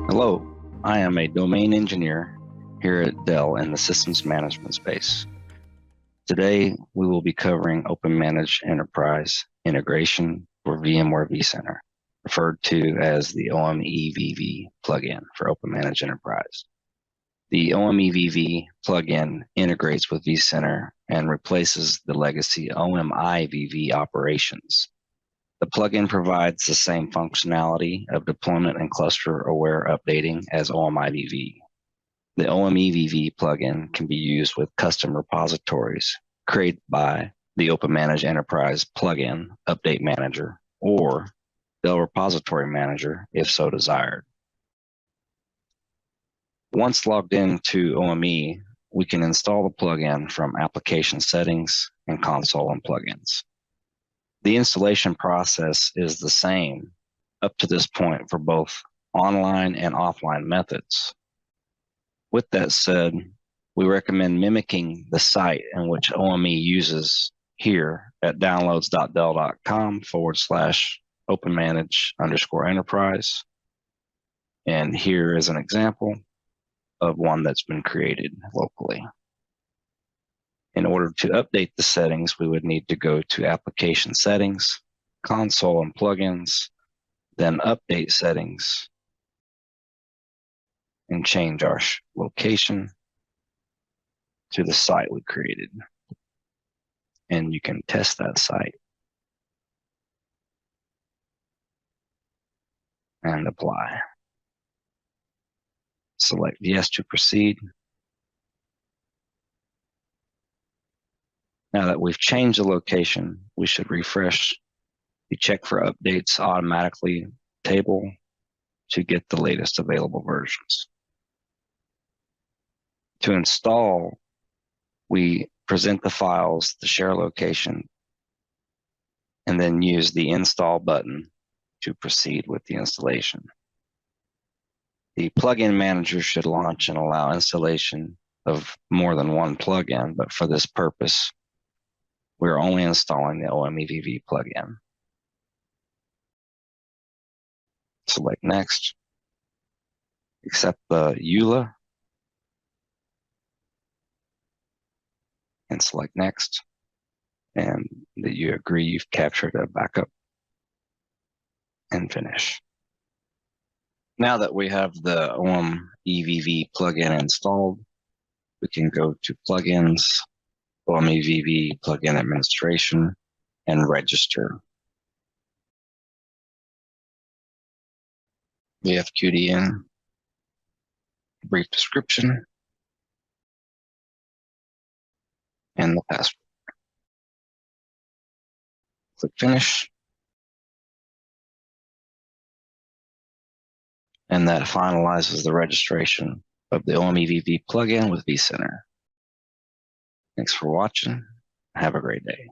Hello, I am a domain engineer here at Dell in the systems management space. Today, we will be covering Open Managed Enterprise integration for VMware vCenter, referred to as the OMEVV plugin for Open Managed Enterprise. The OMEVV plugin integrates with vCenter and replaces the legacy OMIVV operations. The plugin provides the same functionality of deployment and cluster-aware updating as OMIVV. The OMEVV plugin can be used with custom repositories created by the Open Managed Enterprise plugin Update Manager or Dell Repository Manager if so desired. Once logged into OME, we can install the plugin from Application Settings and Console and Plugins. The installation process is the same up to this point for both online and offline methods. With that said, we recommend mimicking the site in which OME uses here at downloads.dell.com/openmanage_enterprise. And here is an example of one that's been created locally. In order to update the settings, we would need to go to Application Settings, Console and Plugins, then Update Settings, and change our location to the site we created. And you can test that site and apply. Select Yes to proceed. Now that we've changed the location, we should refresh the Check for Updates Automatically table to get the latest available versions. To install, we present the files, the share location, and then use the Install button to proceed with the installation. The plugin manager should launch and allow installation of more than one plugin, but for this purpose, we're only installing the OMEVV plugin. Select Next. Accept the EULA. And select Next. And that you agree you've captured a backup. And finish. Now that we have the OMEVV plugin installed, we can go to Plugins, OMEVV plugin administration, and register. VFQDN, brief description, and the password. Click Finish. And that finalizes the registration of the OMEVV plugin with vCenter. Thanks for watching. Have a great day.